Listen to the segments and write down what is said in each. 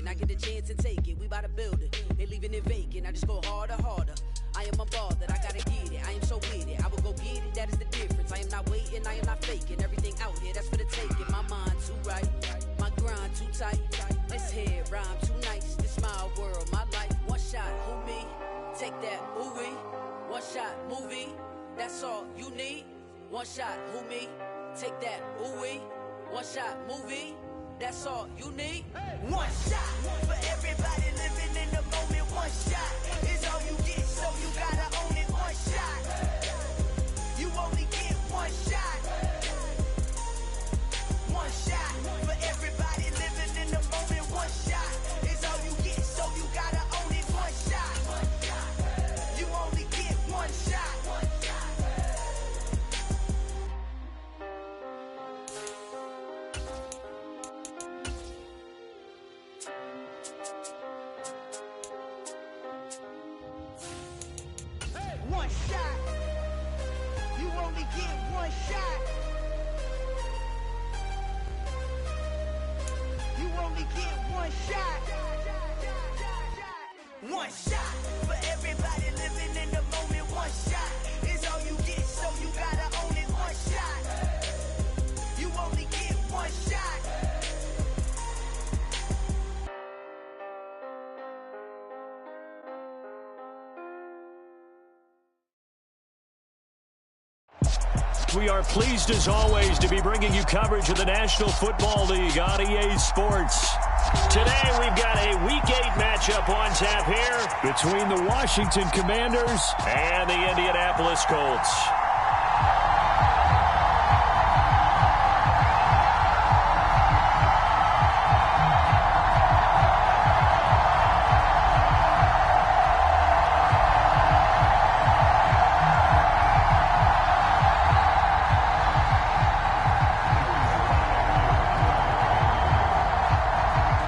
I get a chance and take it. We bout to build it. Ain't leaving it vacant. I just go harder, harder. I am unbothered. I gotta get it. I am so with it. I will go get it. That is the difference. I am not waiting. I am not faking. Everything out here, that's for the taking. My mind too right. My grind too tight. This head rhyme too nice. This my world, my life. One shot, who me? Take that, ooh-wee. One shot, movie. That's all you need. One shot, who me? Take that, ooh-wee. One shot, movie. That's all you need. One shot for everybody living in the moment. One shot is all you get, so you gotta own it. One shot. You only get one shot. One shot for everybody living in the moment. One shot is all you get, so you gotta own it. One shot. You only get one shot. One shot. You only get one shot. You only get one shot. One shot for everybody living in the moment. One shot is all you get, so you gotta own it. One shot. You only get one shot. We are pleased as always to be bringing you coverage of the National Football League on EA Sports. Today we've got a Week 8 matchup on tap here between the Washington Commanders and the Indianapolis Colts.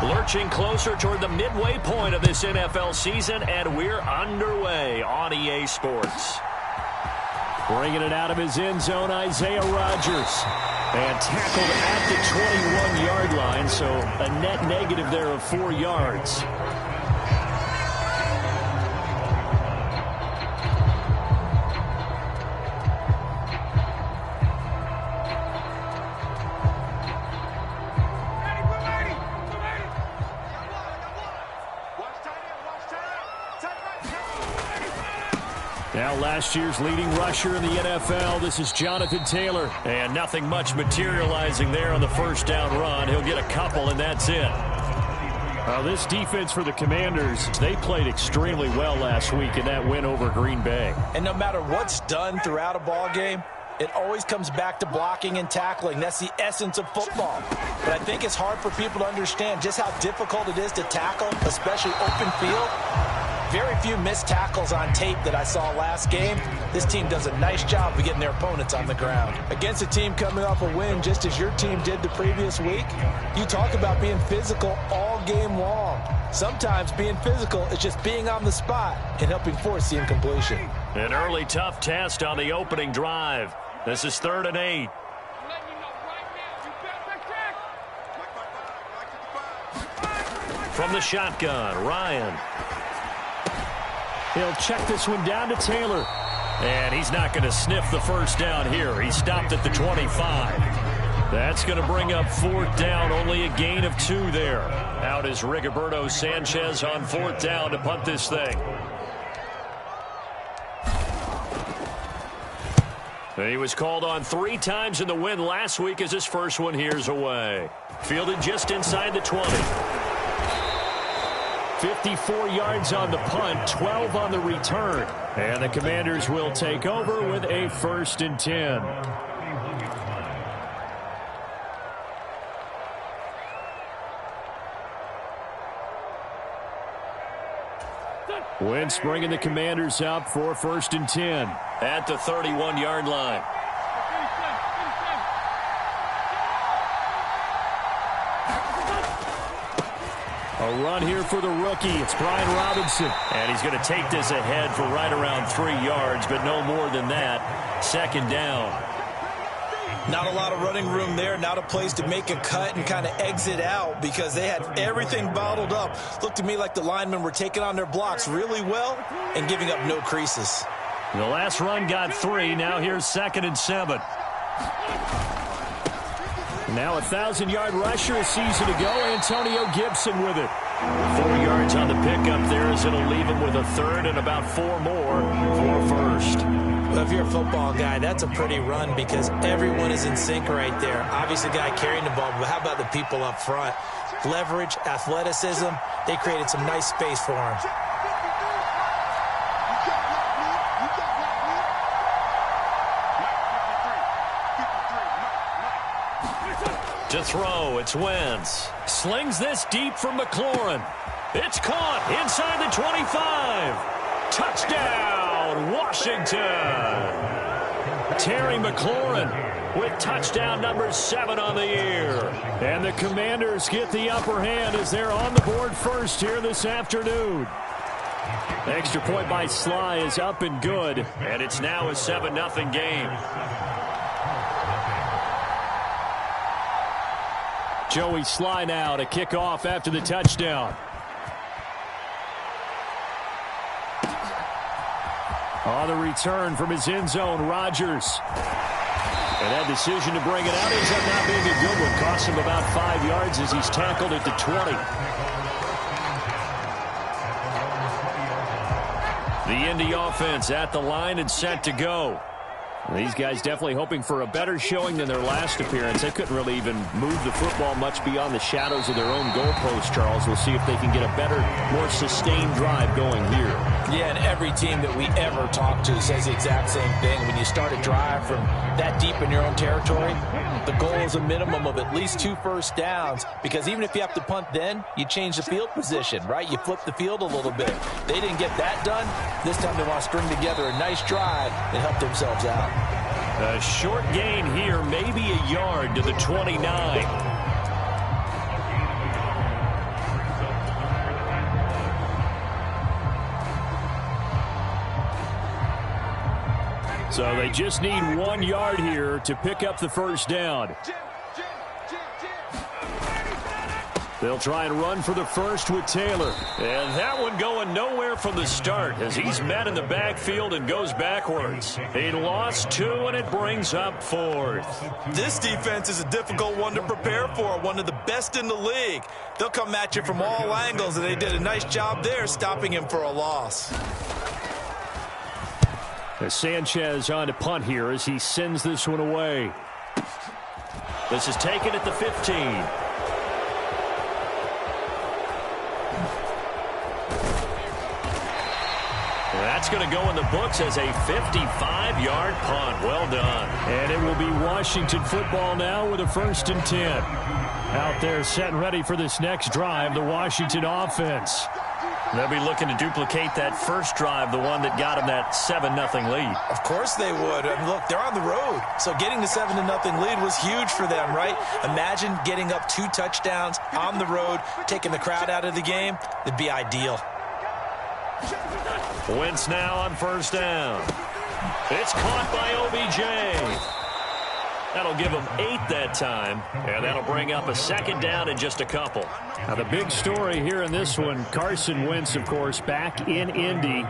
Lurching closer toward the midway point of this NFL season, and we're underway on EA Sports. Bringing it out of his end zone, Isaiah Rodgers. And tackled at the 21-yard line, so a net negative there of 4 yards. Now last year's leading rusher in the NFL, this is Jonathan Taylor. And nothing much materializing there on the first down run. He'll get a couple, and that's it. This defense for the Commanders, they played extremely well last week in that win over Green Bay. And no matter what's done throughout a ball game, it always comes back to blocking and tackling. That's the essence of football. But I think it's hard for people to understand just how difficult it is to tackle, especially open field. Very few missed tackles on tape that I saw last game. This team does a nice job of getting their opponents on the ground. Against a team coming off a win just as your team did the previous week, you talk about being physical all game long. Sometimes being physical is just being on the spot and helping force the incompletion. An early tough test on the opening drive. This is 3rd and 8. From the shotgun, Ryan. He'll check this one down to Taylor. And he's not going to sniff the first down here. He stopped at the 25. That's going to bring up 4th down. Only a gain of 2 there. Out is Rigoberto Sanchez on 4th down to punt this thing. He was called on 3 times in the win last week as his first one here's away. Fielded just inside the 20. 54 yards on the punt, 12 on the return. And the Commanders will take over with a 1st and 10. Wentz bringing the Commanders up for 1st and 10 at the 31-yard line. A run here for the rookie. It's Brian Robinson. And he's going to take this ahead for right around 3 yards, but no more than that. 2nd down. Not a lot of running room there, not a place to make a cut and kind of exit out because they had everything bottled up. Looked to me like the linemen were taking on their blocks really well and giving up no creases. The last run got 3. Now here's 2nd and 7. Now a 1,000-yard rusher, a season to go. Antonio Gibson with it. 4 yards on the pickup there as it'll leave him with a 3rd and about 4 more for 1st. Well, if you're a football guy, that's a pretty run because everyone is in sync right there. Obviously, the guy carrying the ball, but how about the people up front? Leverage, athleticism, they created some nice space for him. To throw, it's Wentz. Slings this deep from McLaurin. It's caught inside the 25. Touchdown, Washington. Terry McLaurin with touchdown number 7 on the year. And the Commanders get the upper hand as they're on the board first here this afternoon. Extra point by Sly is up and good, and it's now a 7-0 game. Joey Sly now to kick off after the touchdown. On the return from his end zone, Rodgers. And that decision to bring it out ends up not being a good one. Cost him about 5 yards as he's tackled at the 20. The Indy offense at the line and set to go. These guys definitely hoping for a better showing than their last appearance. They couldn't really even move the football much beyond the shadows of their own goalpost, Charles. We'll see if they can get a better, more sustained drive going here. Yeah, and every team that we ever talk to says the exact same thing. When you start a drive from that deep in your own territory, the goal is a minimum of at least 2 first downs, because even if you have to punt then, you change the field position, right? You flip the field a little bit. They didn't get that done. This time they want to string together a nice drive and help themselves out. A short gain here, maybe a yard to the 29. So they just need 1 yard here to pick up the first down. They'll try and run for the first with Taylor. And that one going nowhere from the start as he's met in the backfield and goes backwards. He lost 2, and it brings up 4th. This defense is a difficult one to prepare for, one of the best in the league. They'll come at you from all angles, and they did a nice job there stopping him for a loss. As Sanchez on to punt here as he sends this one away. This is taken at the 15. That's going to go in the books as a 55-yard punt. Well done. And it will be Washington football now with a 1st and 10. Out there set and ready for this next drive, the Washington offense. They'll be looking to duplicate that first drive, the one that got them that 7-0 lead. Of course they would. I mean, look, they're on the road. So getting the 7-0 lead was huge for them, right? Imagine getting up 2 touchdowns on the road, taking the crowd out of the game. It'd be ideal. Wentz now on 1st down. It's caught by OBJ. That'll give him 8 that time, and that'll bring up a 2nd down in just a couple. Now the big story here in this one, Carson Wentz, of course, back in Indy.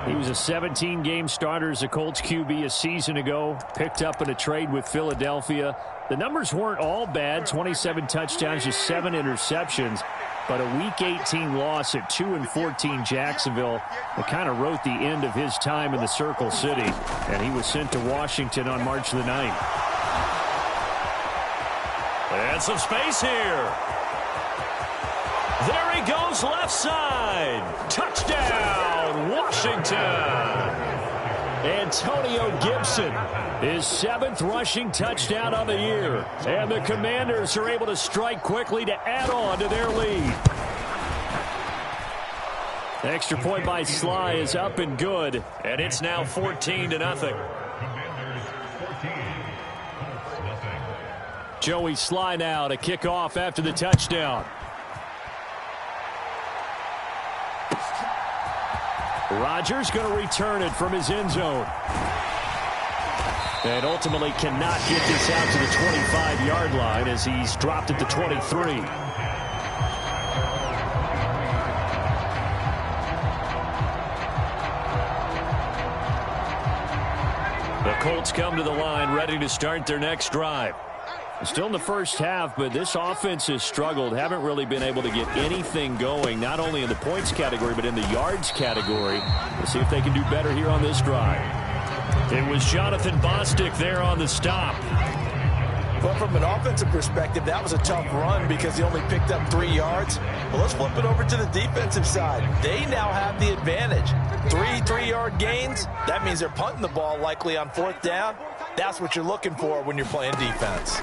He was a 17-game starter as a Colts QB a season ago, picked up in a trade with Philadelphia. The numbers weren't all bad, 27 touchdowns, just 7 interceptions. But a Week 18 loss at 2-14 Jacksonville that kind of wrote the end of his time in the Circle City. And he was sent to Washington on March the 9th. And some space here. There he goes left side. Touchdown, Washington. Antonio Gibson, his 7th rushing touchdown of the year. And the Commanders are able to strike quickly to add on to their lead. The extra point by Sly is up and good, and it's now 14-0. Joey Sly now to kick off after the touchdown. Rodgers going to return it from his end zone. And ultimately cannot get this out to the 25-yard line as he's dropped at the 23. The Colts come to the line ready to start their next drive. Still in the first half, but this offense has struggled. Haven't really been able to get anything going, not only in the points category, but in the yards category. We'll see if they can do better here on this drive. It was Jonathan Bostic there on the stop. But from an offensive perspective, that was a tough run because he only picked up 3 yards. Well, let's flip it over to the defensive side. They now have the advantage. 3-3-yard gains. That means they're punting the ball likely on 4th down. That's what you're looking for when you're playing defense.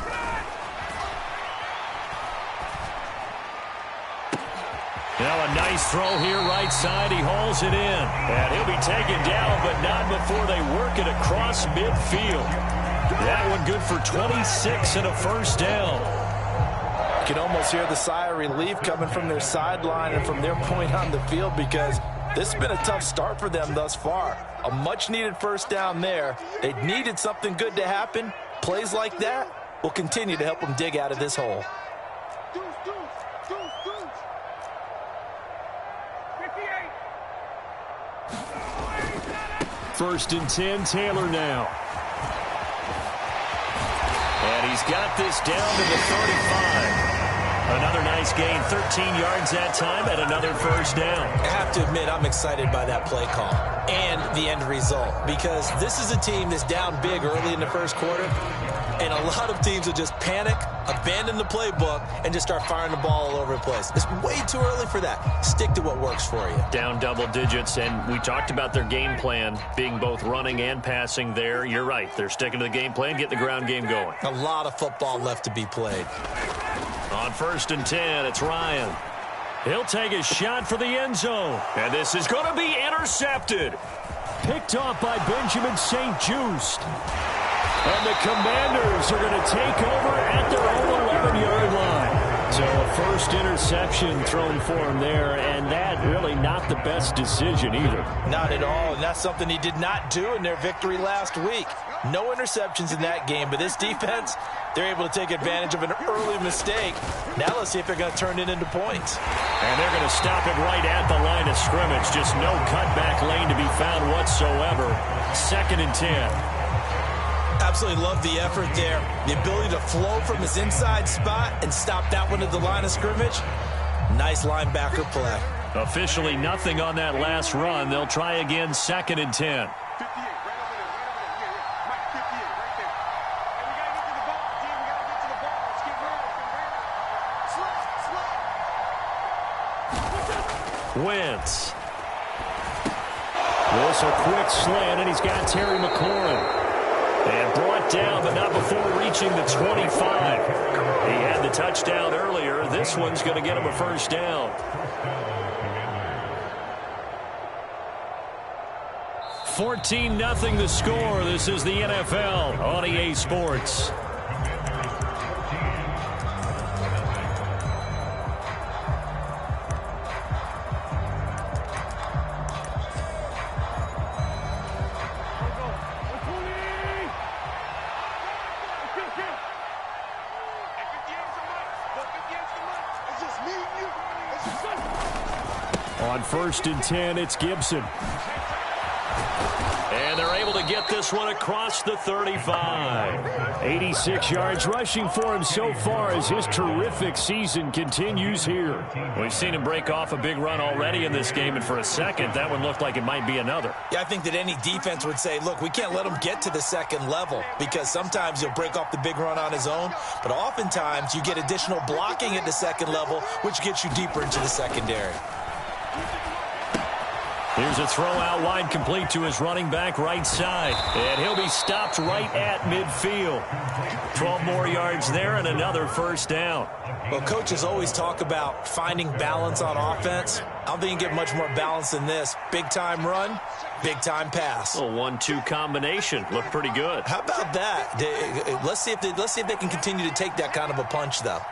Now a nice throw here right side. He hauls it in. And he'll be taken down, but not before they work it across midfield. That one good for 26 and a first down. You can almost hear the sigh of relief coming from their sideline and from their point on the field because this has been a tough start for them thus far. A much-needed first down there. They needed something good to happen. Plays like that will continue to help them dig out of this hole. First and 10, Taylor now. And he's got this down to the 35. Another nice gain, 13 yards that time, and another first down. I have to admit, I'm excited by that play call and the end result because this is a team that's down big early in the first quarter, and a lot of teams will just panic, abandon the playbook, and just start firing the ball all over the place. It's way too early for that. Stick to what works for you. Down double digits, and we talked about their game plan being both running and passing there. You're right. They're sticking to the game plan, getting the ground game going. A lot of football left to be played. On first and 10, it's Ryan. He'll take a shot for the end zone. And this is going to be intercepted. Picked off by Benjamin St. Just. And the Commanders are going to take over at their own 11-yard line. So a first interception thrown for him there, and that really not the best decision either. Not at all, and that's something he did not do in their victory last week. No interceptions in that game, but this defense, they're able to take advantage of an early mistake. Now let's see if they're going to turn it into points. And they're going to stop it right at the line of scrimmage. Just no cutback lane to be found whatsoever. Second and 10. Absolutely love the effort there. The ability to flow from his inside spot and stop that one at the line of scrimmage. Nice linebacker play. Officially nothing on that last run. They'll try again, second and 10. Wentz. This a quick slant, and he's got Terry McLaurin. And brought down, but not before reaching the 25. He had the touchdown earlier. This one's going to get him a first down. 14-0 the score. This is the NFL on EA Sports. On first and 10, it's Gibson. And they're able to get this one across the 35. 86 yards rushing for him so far as his terrific season continues here. We've seen him break off a big run already in this game, and for a second, that one looked like it might be another. Yeah, I think that any defense would say, look, we can't let him get to the second level because sometimes he'll break off the big run on his own, but oftentimes you get additional blocking at the second level, which gets you deeper into the secondary. Here's a throw out wide, complete to his running back right side. And he'll be stopped right at midfield. 12 more yards there and another first down. Well, coaches always talk about finding balance on offense. I don't think you get much more balance than this. Big-time run, big-time pass. A 1-2 combination. Looked pretty good. How about that? Let's see if they can continue to take that kind of a punch, though.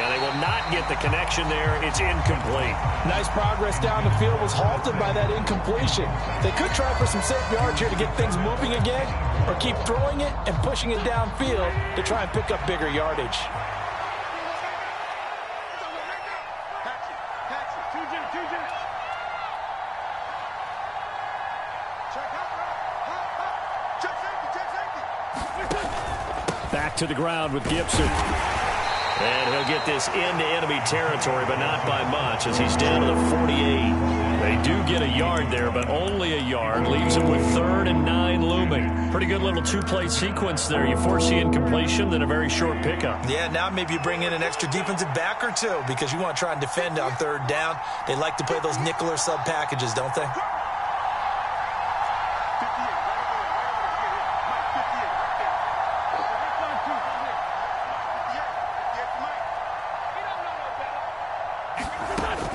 And they will not get the connection there. It's incomplete. Nice progress down the field was halted by that incompletion. They could try for some safe yards here to get things moving again, or keep throwing it and pushing it downfield to try and pick up bigger yardage. Back to the ground with Gibson. And he'll get this into enemy territory, but not by much, as he's down to the 48. They do get a yard there, but only a yard. Leaves him with 3rd and 9 looming. Pretty good little two-play sequence there. You force the incompletion, then a very short pickup. Yeah, now maybe you bring in an extra defensive back or two, because you want to try and defend on 3rd down. They like to play those nickel or sub packages, don't they?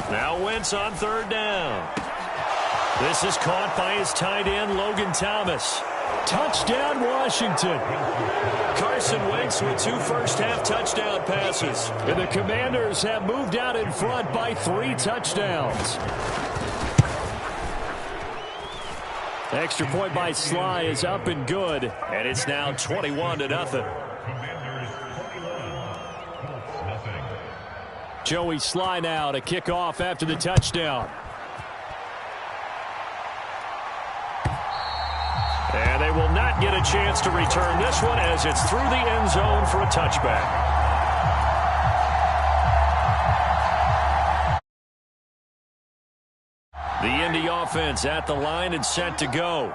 Now Wentz on 3rd down. This is caught by his tight end, Logan Thomas. Touchdown, Washington. Carson Wentz with 2 first-half touchdown passes. And the Commanders have moved out in front by 3 touchdowns. Extra point by Sly is up and good. And it's now 21-0. Joey Sly now to kick off after the touchdown. And they will not get a chance to return this one, as it's through the end zone for a touchback. The Indy offense at the line and set to go.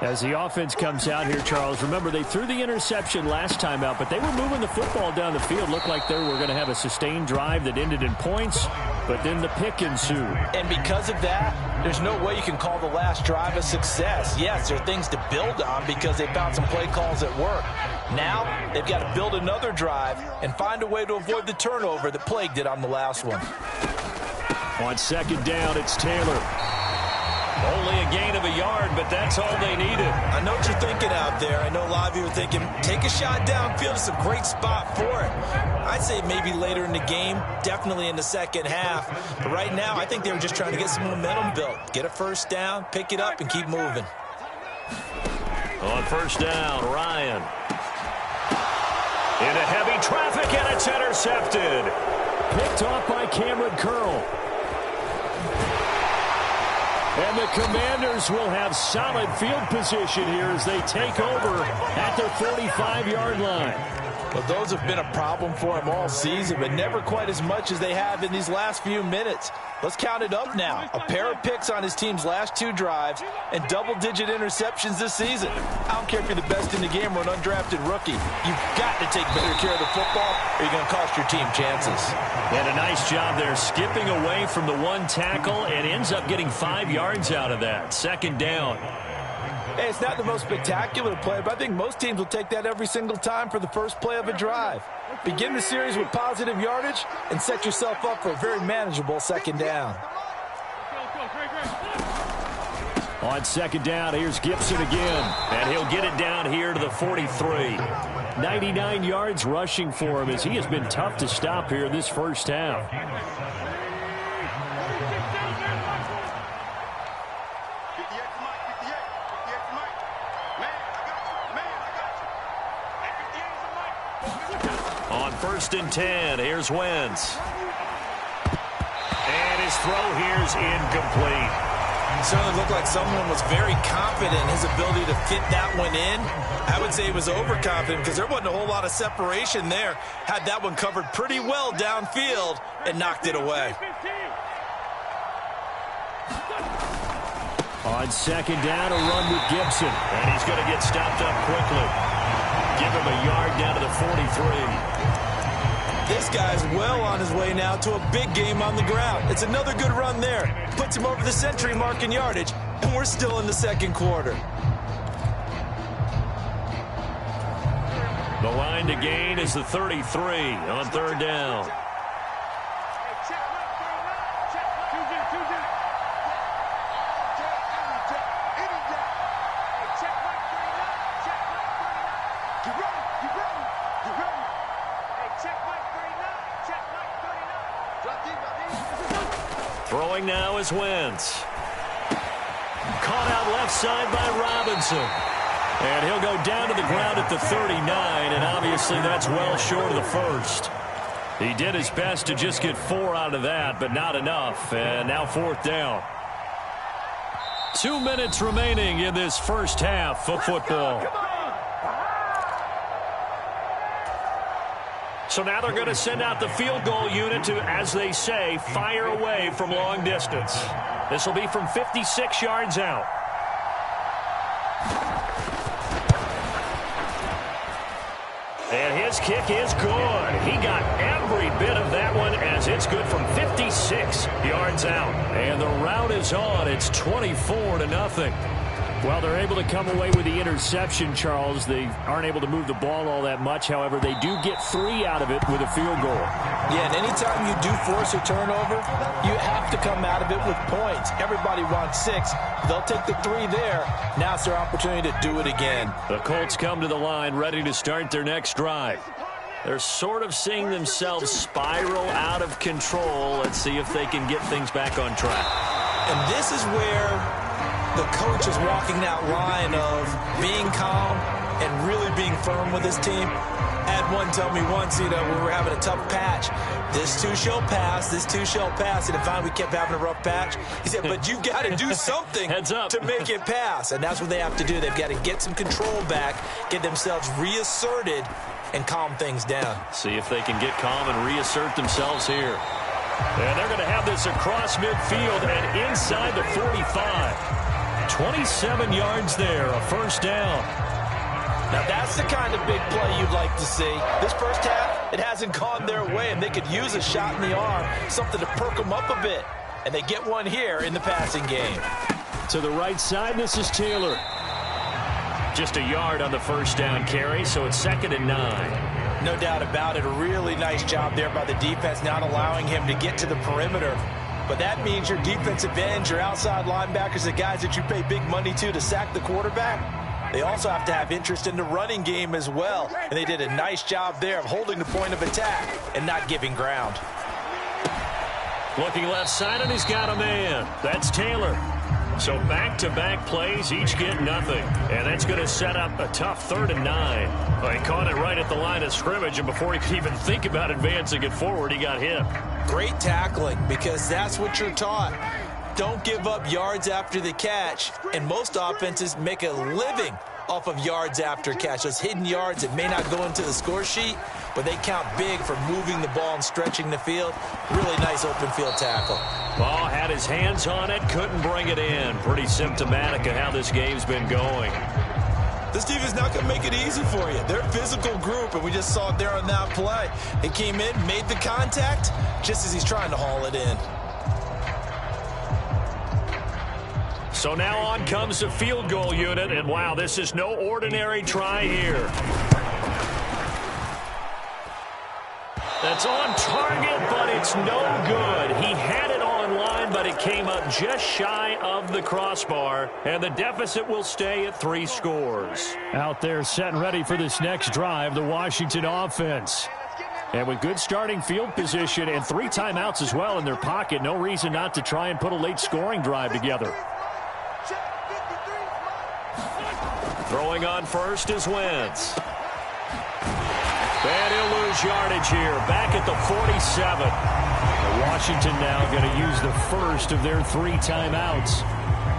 As the offense comes out here, Charles, remember they threw the interception last time out, but they were moving the football down the field. Looked like they were going to have a sustained drive that ended in points, but then the pick ensued. And because of that, there's no way you can call the last drive a success. Yes, there are things to build on because they found some play calls that work. Now, they've got to build another drive and find a way to avoid the turnover that plagued it on the last one. On 2nd down, it's Taylor. Only a gain of a yard, but that's all they needed. I know what you're thinking out there. I know a lot of you are thinking, take a shot downfield. It's a great spot for it. I'd say maybe later in the game, definitely in the second half. But right now, I think they were just trying to get some momentum built. Get a first down, pick it up, and keep moving. On 1st down, Ryan. Into heavy traffic, and it's intercepted. Picked off by Cameron Curl. And the Commanders will have solid field position here as they take over at their 45-yard line. Well, those have been a problem for them all season, but never quite as much as they have in these last few minutes. Let's count it up now. A pair of picks on his team's last 2 drives and double-digit interceptions this season. I don't care if you're the best in the game or an undrafted rookie. You've got to take better care of the football or you're going to cost your team chances. And a nice job there skipping away from the 1 tackle and ends up getting 5 yards out of that. 2nd down. Hey, it's not the most spectacular play, but I think most teams will take that every single time for the first play of a drive. Begin the series with positive yardage and set yourself up for a very manageable 2nd down. On 2nd down, here's Gibson again, and he'll get it down here to the 43. 99 yards rushing for him as he has been tough to stop here this first half. On 1st and 10, here's Wentz. And his throw here's incomplete. It certainly looked like someone was very confident in his ability to fit that one in. I would say he was overconfident because there wasn't a whole lot of separation there. Had that one covered pretty well downfield and knocked it away. On 2nd down, a run with Gibson. And he's going to get stopped up quickly. Give him a yard down to the 43. This guy's well on his way now to a big game on the ground. It's another good run there. Puts him over the century mark in yardage, and we're still in the 2nd quarter. The line to gain is the 33 on 3rd down. Throwing now is Wentz. Caught out left side by Robinson. And he'll go down to the ground at the 39, and obviously that's well short of the first. He did his best to just get 4 out of that, but not enough. And now 4th down. 2 minutes remaining in this first half of football. So now they're going to send out the field goal unit to, as they say, fire away from long distance. This will be from 56 yards out. And his kick is good. He got every bit of that one as it's good from 56 yards out. And the route is on. It's 24-0. Well, they're able to come away with the interception, Charles. They aren't able to move the ball all that much. However, they do get 3 out of it with a field goal. Yeah, and anytime you do force a turnover, you have to come out of it with points. Everybody wants 6. They'll take the 3 there. Now it's their opportunity to do it again. The Colts come to the line ready to start their next drive. They're sort of seeing themselves spiral out of control. Let's see if they can get things back on track. And this is where the coach is walking that line of being calm and really being firm with his team. I had one tell me once, we were having a tough patch. This too shall pass, this too shall pass. And finally we kept having a rough patch. He said, but you've got to do something to make it pass. And that's what they have to do. They've got to get some control back, get themselves reasserted, and calm things down. See if they can get calm and reassert themselves here. And they're going to have this across midfield and inside the 45. 27 yards there, a first down. Now that's the kind of big play you'd like to see. This first half, it hasn't gone their way, and they could use a shot in the arm, something to perk them up a bit. And they get one here in the passing game. To the right side, this is Taylor. Just a yard on the first down carry, so it's 2nd and 9. No doubt about it. A really nice job there by the defense, not allowing him to get to the perimeter. But that means your defensive ends, your outside linebackers, the guys that you pay big money to sack the quarterback, they also have to have interest in the running game as well. And they did a nice job there of holding the point of attack and not giving ground. Looking left side, and he's got a man. That's Taylor. So back-to-back plays, each get nothing. And that's going to set up a tough 3rd and 9. Well, he caught it right at the line of scrimmage, and before he could even think about advancing it forward, he got hit. Great tackling, because that's what you're taught. Don't give up yards after the catch. And most offenses make a living off of yards after catch. Those hidden yards that may not go into the score sheet, but they count big for moving the ball and stretching the field. Really nice open field tackle. Ball had his hands on it, couldn't bring it in. Pretty symptomatic of how this game's been going. This team is not going to make it easy for you. They're a physical group, and we just saw it there on that play. He came in, made the contact, just as he's trying to haul it in. So now on comes the field goal unit, and wow, this is no ordinary try here. That's on target, but it's no good. He had it on line, but it came up just shy of the crossbar, and the deficit will stay at 3 scores. Out there set and ready for this next drive, the Washington offense. And with good starting field position and 3 timeouts as well in their pocket, no reason not to try and put a late scoring drive together. Throwing on first is Wentz. And he'll lose yardage here, back at the 47. Washington now going to use the first of their 3 timeouts,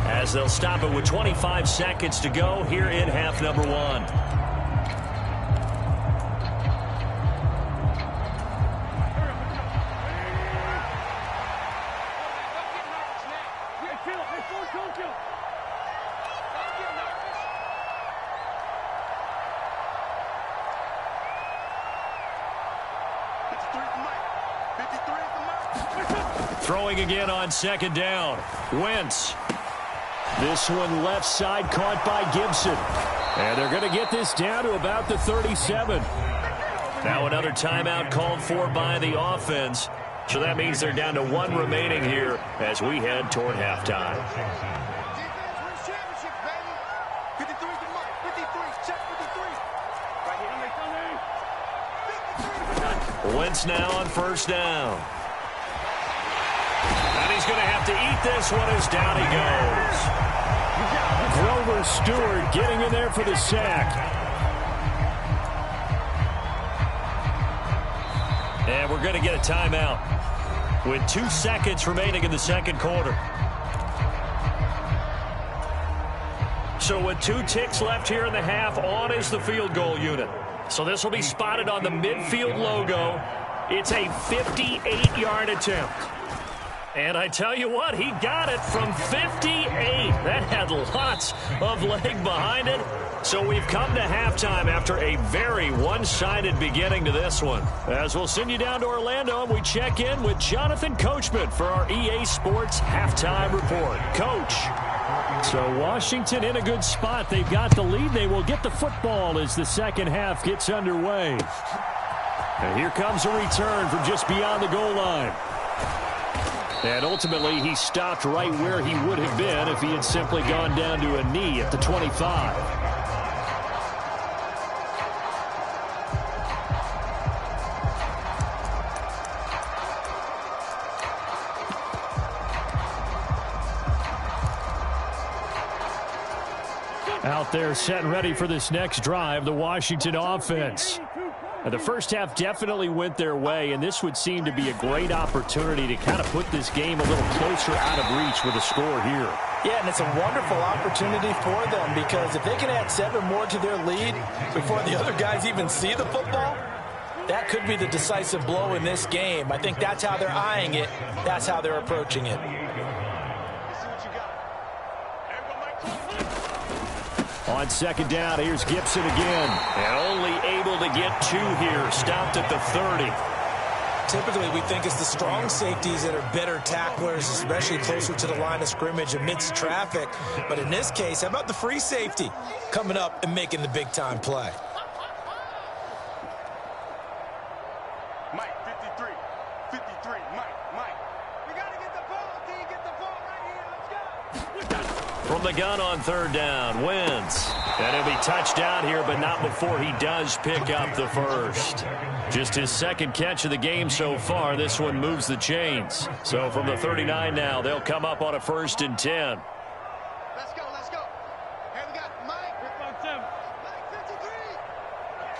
as they'll stop it with 25 seconds to go here in half number 1. Throwing again on 2nd down. Wentz. This one left side caught by Gibson. And they're going to get this down to about the 37. Now another timeout called for by the offense. So that means they're down to 1 remaining here as we head toward halftime. Wentz now on first down. he's going to have to eat this one as down he goes. Grover Stewart getting in there for the sack. And we're going to get a timeout with 2 seconds remaining in the second quarter. So with 2 ticks left here in the half, on is the field goal unit. So this will be spotted on the midfield logo. It's a 58-yard attempt. And I tell you what, he got it from 58. That had lots of leg behind it. So we've come to halftime after a very one-sided beginning to this one. As we'll send you down to Orlando, and we check in with Jonathan Coachman for our EA Sports Halftime Report. Coach. So Washington in a good spot. They've got the lead. They will get the football as the second half gets underway. And here comes a return from just beyond the goal line. And ultimately, he stopped right where he would have been if he had simply gone down to a knee at the 25. Out there set and ready for this next drive, the Washington offense. The first half definitely went their way, and this would seem to be a great opportunity to kind of put this game a little closer out of reach with a score here. Yeah, and it's a wonderful opportunity for them because if they can add 7 more to their lead before the other guys even see the football, that could be the decisive blow in this game. I think that's how they're eyeing it. That's how they're approaching it. On second down, here's Gibson again. And only able to get 2 here. Stopped at the 30. Typically, we think it's the strong safeties that are better tacklers, especially closer to the line of scrimmage amidst traffic. But in this case, how about the free safety coming up and making the big-time play? Mike, 53, Mike. We got to get the ball, D. Get the ball right here. Let's go. From the gun on third down, Wentz. And he'll be touchdown here, but not before he does pick up the first. Just his second catch of the game so far. This one moves the chains. So from the 39 now, they'll come up on a 1st and 10. Let's go. Here we got Mike. Mike,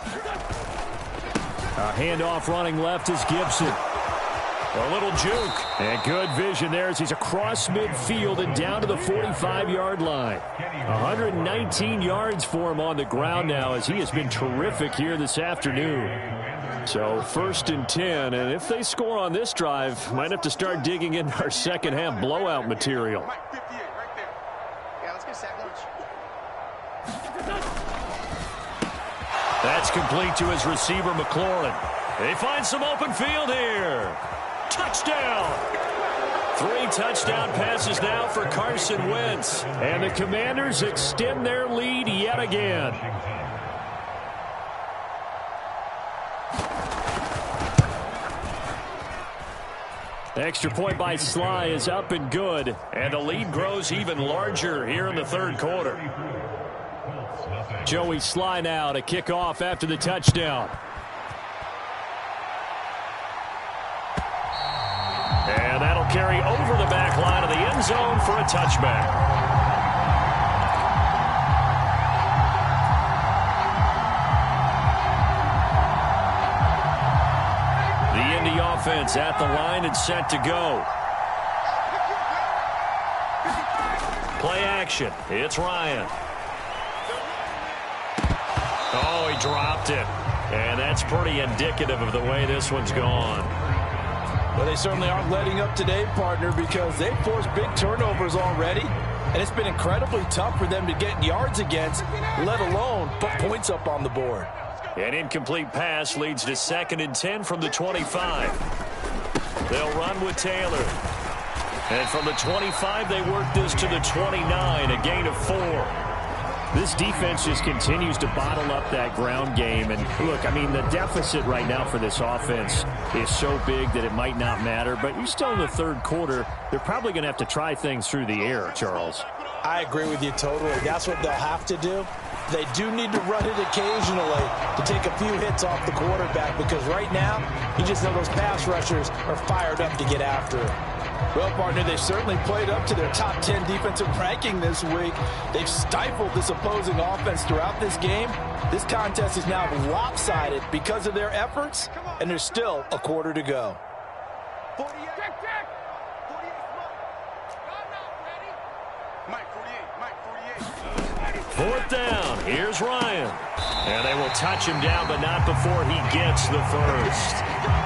53. A handoff running left is Gibson. A little juke. And good vision there as he's across midfield and down to the 45-yard line. 119 yards for him on the ground now as he has been terrific here this afternoon. So 1st and 10, and if they score on this drive, might have to start digging in our second half blowout material. Mike, 58, right there. Yeah, let's get sack lunch. That's complete to his receiver, McLaurin. They find some open field here. Touchdown! 3 touchdown passes now for Carson Wentz. And the Commanders extend their lead yet again. Extra point by Sly is up and good. And the lead grows even larger here in the third quarter. Joey Sly now to kick off after the touchdown. And that'll carry over the back line of the end zone for a touchback. The Indy offense at the line and set to go. Play action. It's Ryan. Oh, he dropped it. And that's pretty indicative of the way this one's gone. Well, they certainly aren't letting up today, partner, because they've forced big turnovers already, and it's been incredibly tough for them to get yards against, let alone put points up on the board. An incomplete pass leads to 2nd and 10 from the 25. They'll run with Taylor. And from the 25, they work this to the 29, a gain of 4. This defense just continues to bottle up that ground game. And look, I mean, the deficit right now for this offense is so big that it might not matter. But you're still in the third quarter. They're probably going to have to try things through the air, Charles. I agree with you totally. That's what they'll have to do. They do need to run it occasionally to take a few hits off the quarterback because right now, you just know those pass rushers are fired up to get after it. Well, partner, they've certainly played up to their top 10 defensive ranking this week. They've stifled this opposing offense throughout this game. This contest is now lopsided because of their efforts, and there's still a quarter to go. 48. Check. 48. Mike, 48. 4th down. Here's Ryan. And they will touch him down, but not before he gets the first.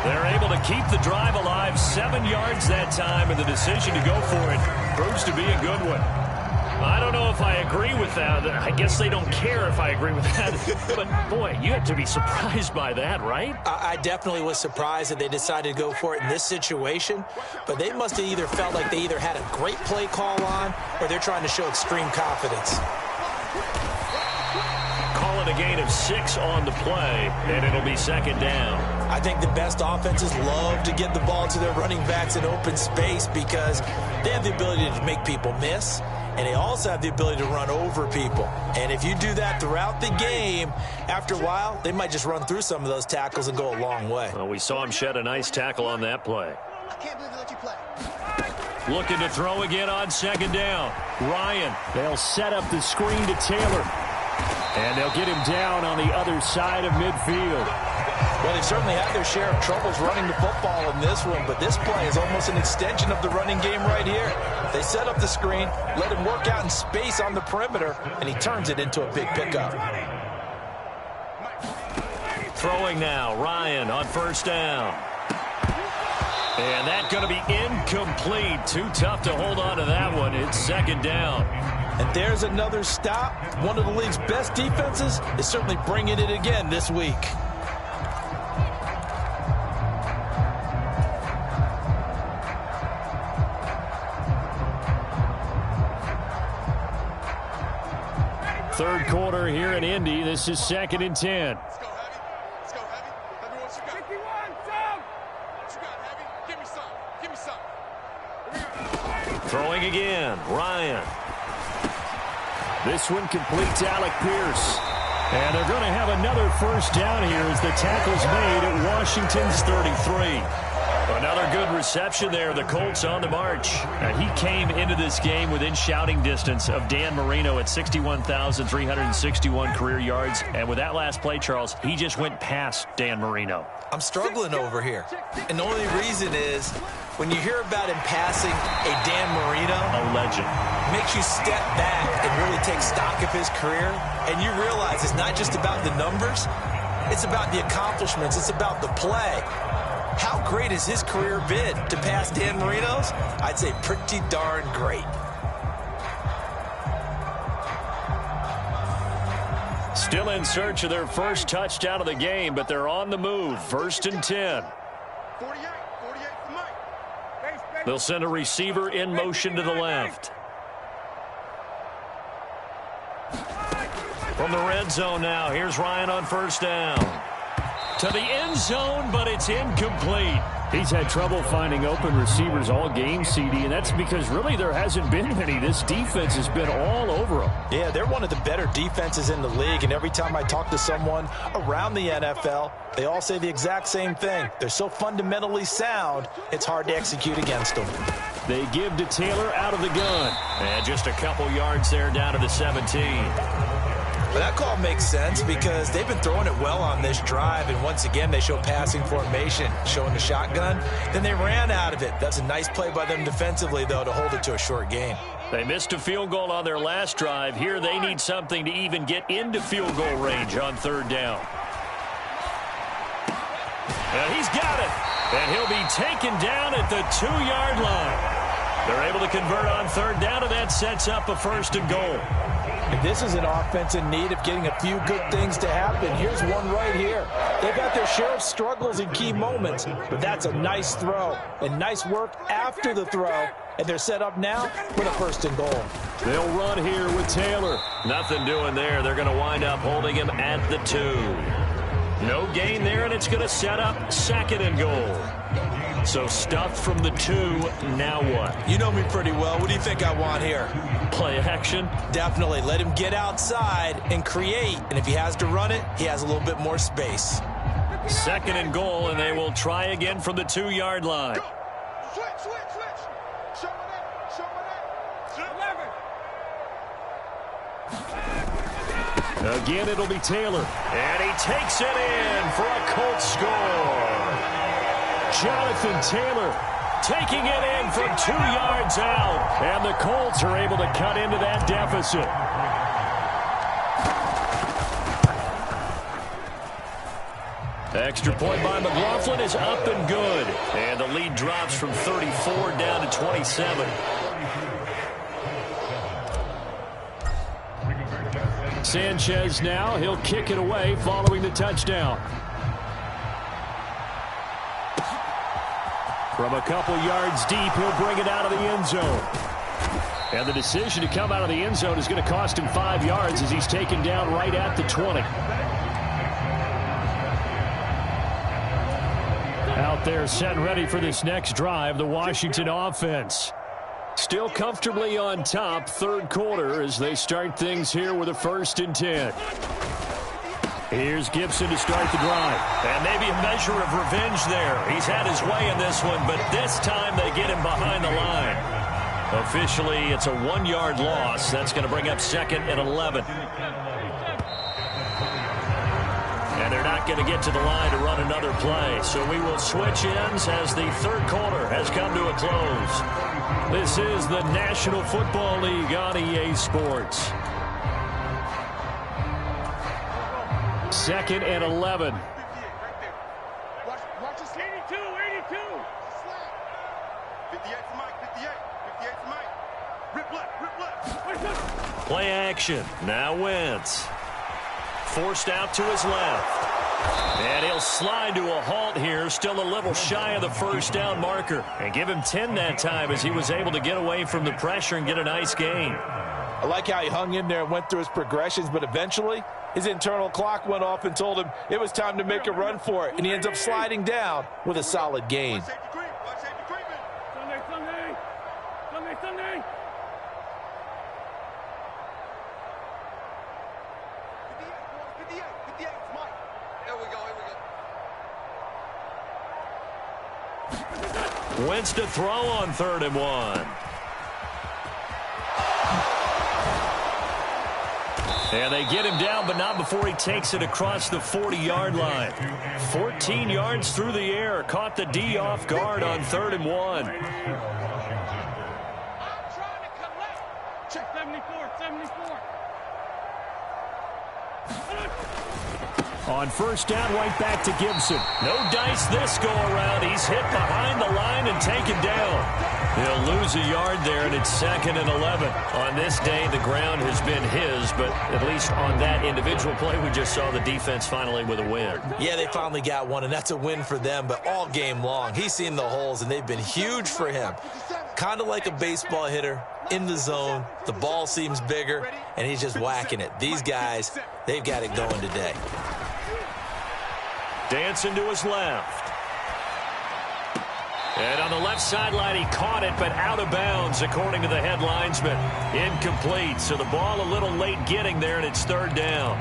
They're able to keep the drive alive, 7 yards that time, and the decision to go for it proves to be a good one. I don't know if I agree with that. I guess they don't care if I agree with that. But, boy, you have to be surprised by that, right? I definitely was surprised that they decided to go for it in this situation. But they must have either felt like they either had a great play call on or they're trying to show extreme confidence. Call it a gain of 6 on the play, and it'll be 2nd down. I think the best offenses love to get the ball to their running backs in open space because they have the ability to make people miss, and they also have the ability to run over people. And if you do that throughout the game, after a while, they might just run through some of those tackles and go a long way. Well, we saw him shed a nice tackle on that play. I can't believe they let you play. Looking to throw again on 2nd down. Ryan, they'll set up the screen to Taylor. And they'll get him down on the other side of midfield. Well, they've certainly had their share of troubles running the football in this one, but this play is almost an extension of the running game right here. They set up the screen, let him work out in space on the perimeter, and he turns it into a big pickup. Throwing now, Ryan on 1st down. And that's going to be incomplete. Too tough to hold on to that one. It's 2nd down. And there's another stop. One of the league's best defenses is certainly bringing it again this week. Third quarter here in Indy. This is 2nd and 10. Let's go, Heavy. Let's go, Heavy. Heavy, what you got? 51, some. What you got, Heavy? Give me some. Give me some. Throwing again, Ryan. This one complete to Alec Pierce. And they're going to have another 1st down here as the tackle's made at Washington's 33. Another good reception there. The Colts on the march. He came into this game within shouting distance of Dan Marino at 61,361 career yards. And with that last play, Charles, he just went past Dan Marino. I'm struggling over here. And the only reason is when you hear about him passing a Dan Marino, A legend. makes you step back and really take stock of his career. And you realize it's not just about the numbers. It's about the accomplishments. It's about the play. How great has his career been? To pass Dan Marino's? I'd say pretty darn great. Still in search of their first touchdown of the game, but they're on the move. 1st and 10. 48 for Mike. They'll send a receiver in motion to the left. From the red zone now, here's Ryan on 1st down. To the end zone, but it's incomplete. He's had trouble finding open receivers all game, CD, and that's because really there hasn't been many. This defense has been all over them. Yeah, they're one of the better defenses in the league, and every time I talk to someone around the NFL, they all say the exact same thing. They're so fundamentally sound, it's hard to execute against them. They give to Taylor out of the gun. And just a couple yards there down to the 17. But that call makes sense because they've been throwing it well on this drive, and once again they show passing formation, showing the shotgun. Then they ran out of it. That's a nice play by them defensively, though, to hold it to a short gain. They missed a field goal on their last drive. Here they need something to even get into field goal range on 3rd down. And he's got it. And he'll be taken down at the 2-yard line. They're able to convert on 3rd down, and that sets up a 1st and goal. And this is an offense in need of getting a few good things to happen. Here's one right here. They've got their share of struggles in key moments, but that's a nice throw and nice work after the throw. And they're set up now for the 1st and goal. They'll run here with Taylor. Nothing doing there. They're going to wind up holding him at the 2. No gain there, and it's going to set up 2nd and goal. So stuffed from the 2, now what? You know me pretty well. What do you think I want here? Play action? Definitely. Let him get outside and create. And if he has to run it, he has a little bit more space. 2nd and goal, and they will try again from the 2-yard line. Switch. Again, it'll be Taylor. And he takes it in for a Colts score. Jonathan Taylor taking it in from 2 yards out. And the Colts are able to cut into that deficit. Extra point by McLaughlin is up and good. And the lead drops from 34 down to 27. Sanchez now. He'll kick it away following the touchdown. From a couple yards deep, he'll bring it out of the end zone. And the decision to come out of the end zone is going to cost him 5 yards as he's taken down right at the 20. Out there set and ready for this next drive, the Washington offense. Still comfortably on top, third quarter, as they start things here with a 1st and 10. Here's Gibson to start the drive. And maybe a measure of revenge there. He's had his way in this one, but this time they get him behind the line. Officially, it's a 1-yard loss. That's going to bring up 2nd and 11. And they're not going to get to the line to run another play. So we will switch ends as the third quarter has come to a close. This is the National Football League on EA Sports. 2nd and 11. Watch this. 82. 58 for Mike. 58 for Mike. Rip left. Play action. Now Wentz. Forced out to his left. And he'll slide to a halt here. Still a little shy of the first down marker. And give him 10 that time as he was able to get away from the pressure and get a nice gain. I like how he hung in there and went through his progressions, but eventually his internal clock went off and told him it was time to make a run for it, and he ends up sliding down with a solid gain. Sunday. Wentz to throw on 3rd and 1. And they get him down, but not before he takes it across the 40-yard line. 14 yards through the air. Caught the D off guard on 3rd and 1. Check 74. On 1st down, right back to Gibson. No dice this go-around. He's hit behind the line and taken down. He'll lose a yard there, and it's 2nd and 11. On this day, the ground has been his, but at least on that individual play, we just saw the defense finally with a win. Yeah, they finally got one, and that's a win for them, but all game long, he's seen the holes, and they've been huge for him. Kind of like a baseball hitter in the zone. The ball seems bigger, and he's just whacking it. These guys, they've got it going today. Dancing to his left. And on the left sideline, he caught it, but out of bounds, according to the head linesman. Incomplete, so the ball a little late getting there, and it's 3rd down.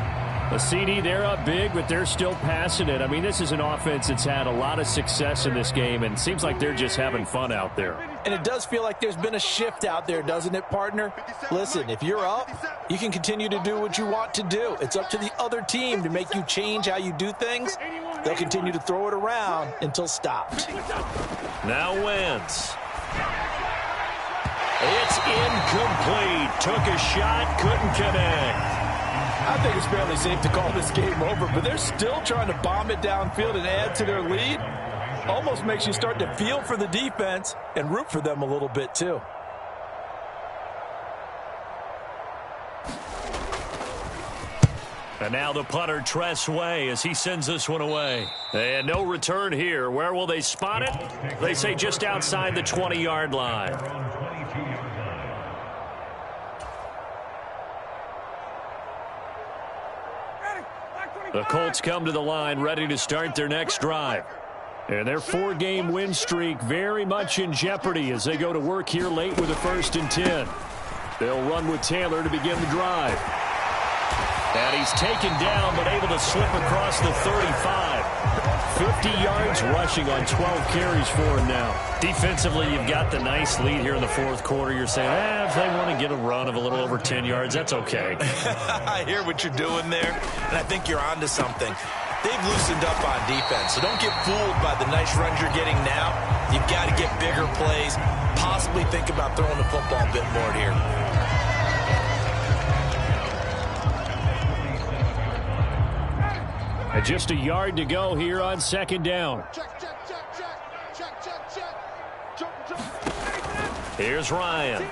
A CD, they're up big, but they're still passing it. I mean, this is an offense that's had a lot of success in this game, and it seems like they're just having fun out there. And it does feel like there's been a shift out there, doesn't it, partner? Listen, if you're up, you can continue to do what you want to do. It's up to the other team to make you change how you do things. They'll continue to throw it around until stopped. Now Wentz. It's incomplete. Took a shot, couldn't connect. I think it's fairly safe to call this game over, but they're still trying to bomb it downfield and add to their lead. Almost makes you start to feel for the defense and root for them a little bit, too. And now the punter, Tress Way, as he sends this one away. And no return here. Where will they spot it? They say just outside the 20-yard line. The Colts come to the line, ready to start their next drive. And their 4-game win streak very much in jeopardy as they go to work here late with a 1st and 10. They'll run with Taylor to begin the drive. And he's taken down, but able to slip across the 35. 50 yards rushing on 12 carries for him now. Defensively, you've got the nice lead here in the fourth quarter. You're saying, if they want to get a run of a little over 10 yards, that's okay. I hear what you're doing there, and I think you're onto something. They've loosened up on defense, so don't get fooled by the nice runs you're getting now. You've got to get bigger plays, possibly think about throwing the football a bit more here. And just a yard to go here on second down. Here's Ryan.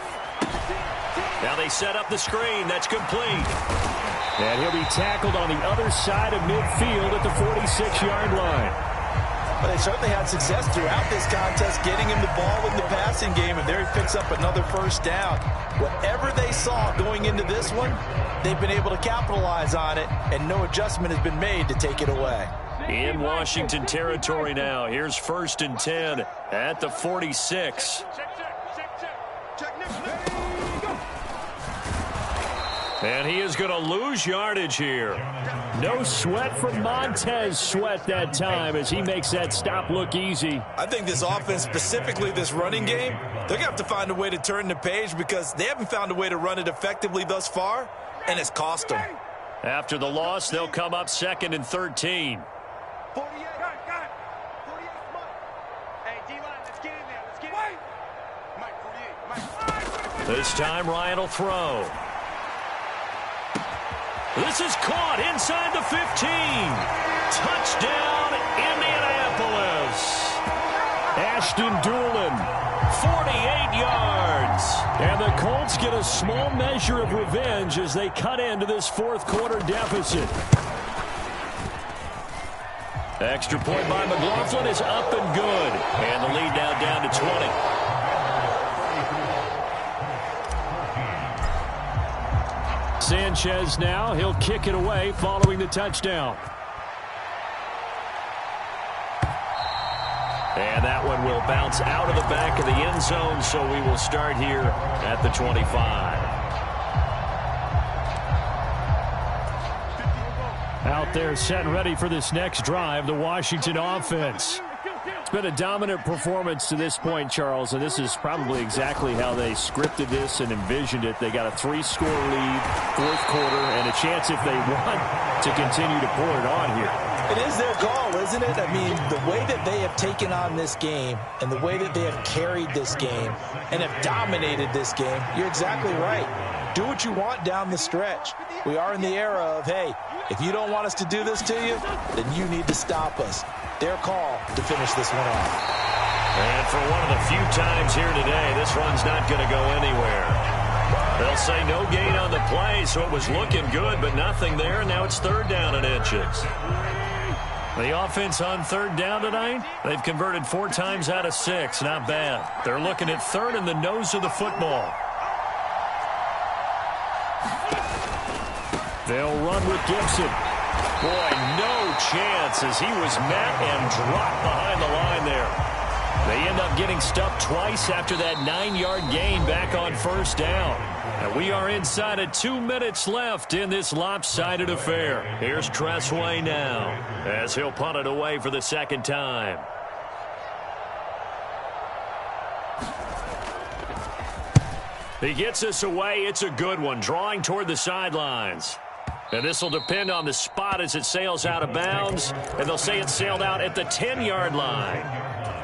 Now they set up the screen. That's complete. And he'll be tackled on the other side of midfield at the 46-yard line. Well, they certainly had success throughout this contest getting him the ball in the passing game, and there he picks up another first down. Whatever they saw going into this one, they've been able to capitalize on it, and no adjustment has been made to take it away. In Washington territory now. Here's 1st and 10 at the 46. And he is going to lose yardage here. No sweat from Montez Sweat that time as he makes that stop look easy. I think this offense, specifically this running game, they're going to have to find a way to turn the page because they haven't found a way to run it effectively thus far, and it's cost them. After the loss, they'll come up 2nd and 13. 48. Got it. 48, Mike. Hey, D-line, let's get in there. Let's get in. Mike, 48. Mike. This time, Ryan will throw. This is caught inside the 15. Touchdown, Indianapolis. Ashton Doolin, 48 yards. And the Colts get a small measure of revenge as they cut into this fourth quarter deficit. Extra point by McLaughlin is up and good. And the lead now down to 20. Sanchez now, he'll kick it away following the touchdown. And that one will bounce out of the back of the end zone, so we will start here at the 25. Out there set and ready for this next drive, the Washington offense. It's been a dominant performance to this point, Charles, and this is probably exactly how they scripted this and envisioned it. They got a 3-score lead, fourth quarter, and a chance if they want to continue to pour it on here. It is their call, isn't it? I mean, the way that they have taken on this game and the way that they have carried this game and have dominated this game, you're exactly right. Do what you want down the stretch. We are in the era of, hey, if you don't want us to do this to you, then you need to stop us. Their call to finish this one off. And for one of the few times here today, this run's not going to go anywhere. They'll say no gain on the play, so it was looking good, but nothing there. Now it's 3rd down and inches. The offense on 3rd down tonight, they've converted 4 times out of 6. Not bad. They're looking at 3rd in the nose of the football. They'll run with Gibson. Boy, no chance as he was met and dropped behind the line there. They end up getting stuffed twice after that 9-yard gain back on 1st down. And we are inside of 2 minutes left in this lopsided affair. Here's Tressway now as he'll punt it away for the 2nd time. He gets this away. It's a good one, drawing toward the sidelines. And this will depend on the spot as it sails out of bounds. And they'll say it sailed out at the 10-yard line.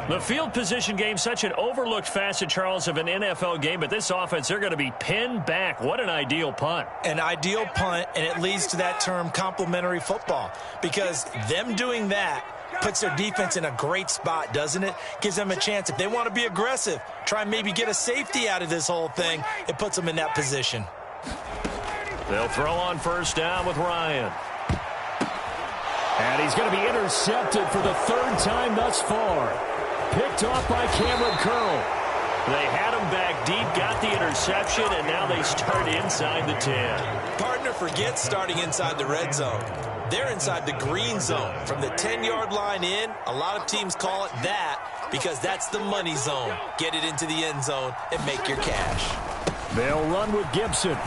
The field position game, such an overlooked facet, Charles, of an NFL game. But this offense, they're going to be pinned back. What an ideal punt. An ideal punt, and it leads to that term complementary football. Because them doing that puts their defense in a great spot, doesn't it? Gives them a chance. If they want to be aggressive, try and maybe get a safety out of this whole thing, it puts them in that position. They'll throw on 1st down with Ryan. And he's going to be intercepted for the 3rd time thus far. Picked off by Cameron Curl. They had him back deep, got the interception, and now they start inside the 10. Partner forgets starting inside the red zone. They're inside the green zone. From the 10-yard line in, a lot of teams call it that because that's the money zone. Get it into the end zone and make your cash. They'll run with Gibson.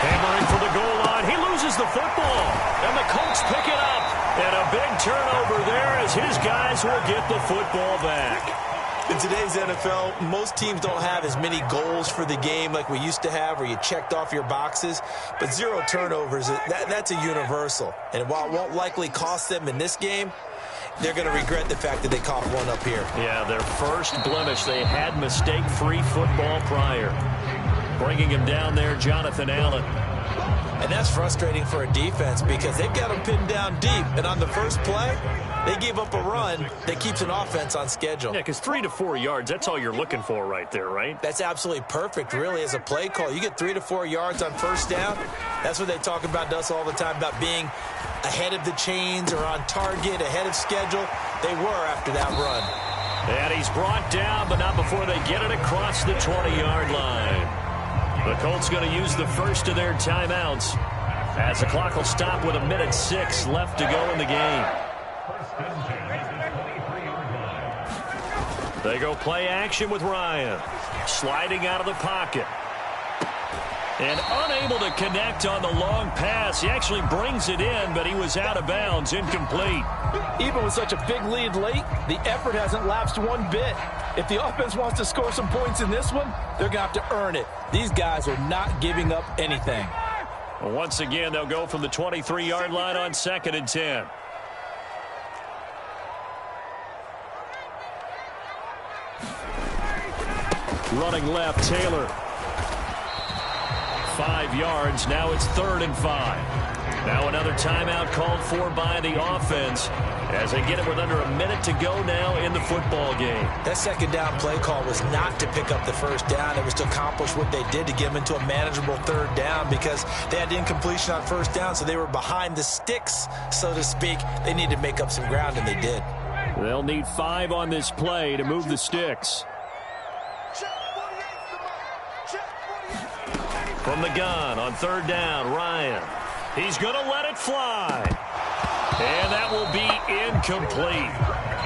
Hammering for the goal line. He loses the football. And the Colts pick it up. And a big turnover there as his guys will get the football back. In today's NFL, most teams don't have as many goals for the game like we used to have where you checked off your boxes. But 0 turnovers, that's a universal. And while it won't likely cost them in this game, they're going to regret the fact that they caught one up here. Yeah, their first blemish. They had mistake-free football prior. Bringing him down there, Jonathan Allen. And that's frustrating for a defense because they've got them pinned down deep. And on the first play, they gave up a run that keeps an offense on schedule. Yeah, because 3 to 4 yards, that's all you're looking for right there, right? That's absolutely perfect, really, as a play call. You get 3 to 4 yards on first down. That's what they talk about to us all the time, about being ahead of the chains or on target, ahead of schedule. They were after that run. And he's brought down, but not before they get it across the 20-yard line. The Colts going to use the first of their timeouts as the clock will stop with 1:06 left to go in the game. They go play action with Ryan. Sliding out of the pocket. And unable to connect on the long pass. He actually brings it in, but he was out of bounds, incomplete. Even with such a big lead late, the effort hasn't lapsed one bit. If the offense wants to score some points in this one, they're going to have to earn it. These guys are not giving up anything. Well, once again, they'll go from the 23-yard line on 2nd and 10. Running left, Taylor. 5 yards. Now it's 3rd and 5. Now another timeout called for by the offense as they get it with under a minute to go now in the football game. That second down play call was not to pick up the first down. It was to accomplish what they did to get them into a manageable 3rd down because they had incompletion on first down, so they were behind the sticks, so to speak. They needed to make up some ground, and they did. They'll need 5 on this play to move the sticks. From the gun on 3rd down, Ryan. He's going to let it fly. And that will be incomplete.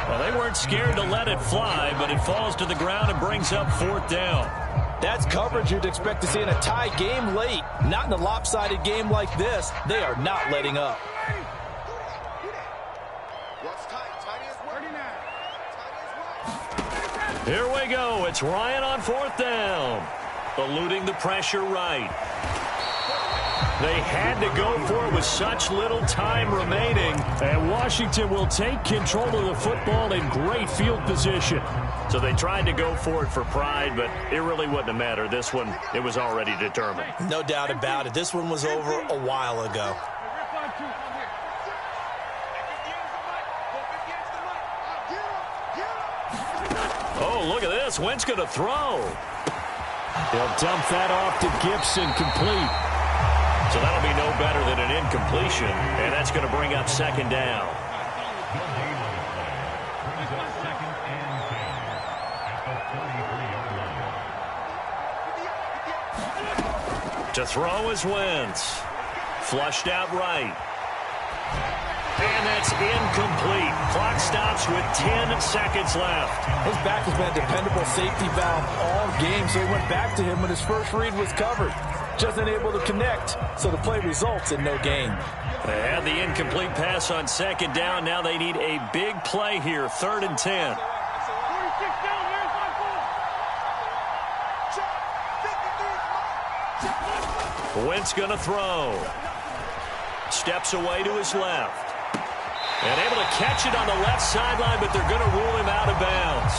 Well, they weren't scared to let it fly, but it falls to the ground and brings up 4th down. That's coverage you'd expect to see in a tie game late. Not in a lopsided game like this. They are not letting up. Here we go. It's Ryan on 4th down. Eluding the pressure right. They had to go for it with such little time remaining. And Washington will take control of the football in great field position. So they tried to go for it for pride, but it really wouldn't have mattered. This one, it was already determined. No doubt about it. This one was over a while ago. Oh, look at this. Wentz going to throw. He'll dump that off to Gibson, complete. So that'll be no better than an incompletion, and that's going to bring up 2nd down. To throw is Wentz. Flushed out right. And that's incomplete. Clock stops with 10 seconds left. His back has been a dependable safety valve all game, so he went back to him when his first read was covered. Just unable to connect, so the play results in no gain. They had the incomplete pass on 2nd down. Now they need a big play here, 3rd and 10. Wentz going to throw. Steps away to his left. And able to catch it on the left sideline, but they're going to rule him out of bounds.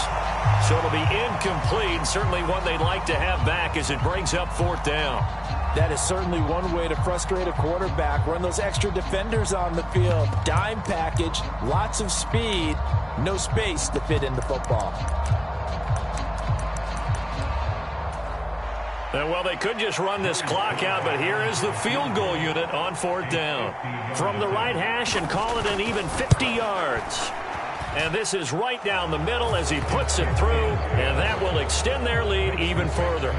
So it'll be incomplete, certainly one they'd like to have back as it brings up 4th down. That is certainly one way to frustrate a quarterback. Run those extra defenders on the field. Dime package, lots of speed, no space to fit in the football. Well, they could just run this clock out, but here is the field goal unit on 4th down. From the right hash and call it an even 50 yards. And this is right down the middle as he puts it through, and that will extend their lead even further.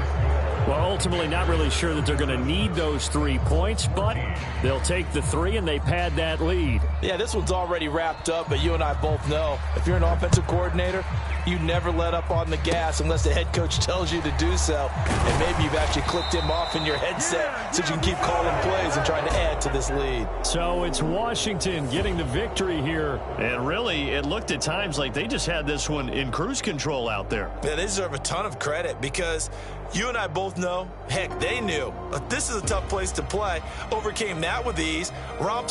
Well, ultimately not really sure that they're going to need those 3 points, but they'll take the 3 and they pad that lead. Yeah, this one's already wrapped up, but you and I both know if you're an offensive coordinator, you never let up on the gas unless the head coach tells you to do so. And maybe you've actually clicked him off in your headset so you can keep calling plays and trying to add to this lead. So it's Washington getting the victory here. And really, it looked at times like they just had this one in cruise control out there. Yeah, they deserve a ton of credit because you and I both know, heck, they knew. This is a tough place to play. Overcame that with ease. Romped